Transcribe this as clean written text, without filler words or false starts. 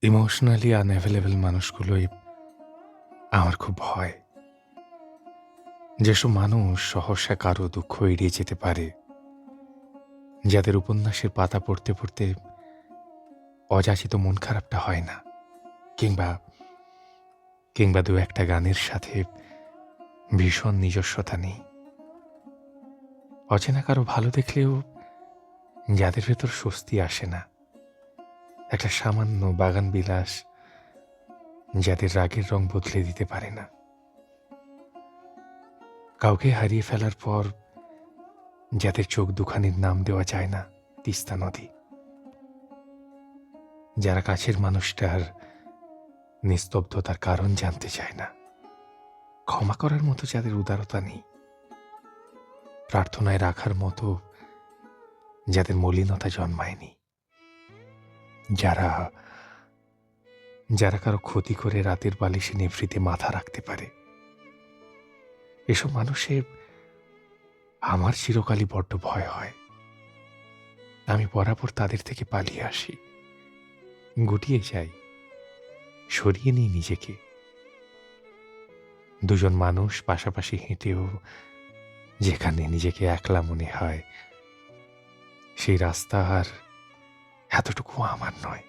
Emotionally unavailable মানুষগুলোই আমার খুব ভয়। যেসব মানুষ সহসা কারো দুঃখ এড়িয়ে যেতে পারে, যাদের উপন্যাসের পাতা পড়তে পড়তে অযাচিত মন খারাপটা হয় না, কিংবা কিংবা দু একটা গানের সাথে ভীষণ নিজস্বতা নেই। অচেনা কারো ভালো দেখলেও যাদের ভেতর স্বস্তি আসে না, একটা সামান্য বাগান বিলাস যাদের রাগের রং বদলে দিতে পারে না। কাউকে হারিয়ে ফেলার পর যাদের চোখ দুখানির নাম দেওয়া যায় না তিস্তা নদী, যারা কাছের মানুষটার নিস্তব্ধতার কারণ জানতে চায় না, ক্ষমা করার মতো যাদের উদারতা নেই, প্রার্থনায় রাখার মতো যাদের মলিনতা জন্মায়নি, যারা যারা কারো ক্ষতি করে রাতের বালিশে নিভৃতে মাথা রাখতে পারে, এসব মানুষের আমার চিরকালই বড্ড ভয় হয়। আমি বরাবর তাদের থেকে পালিয়ে আসি, গুটিয়ে যাই, সরিয়ে নিই নিজেকে। দুজন মানুষ পাশাপাশি হেঁটেও যেখানে নিজেকে একলা মনে হয়, সেই রাস্তা আর এতটুকু আমার নয়।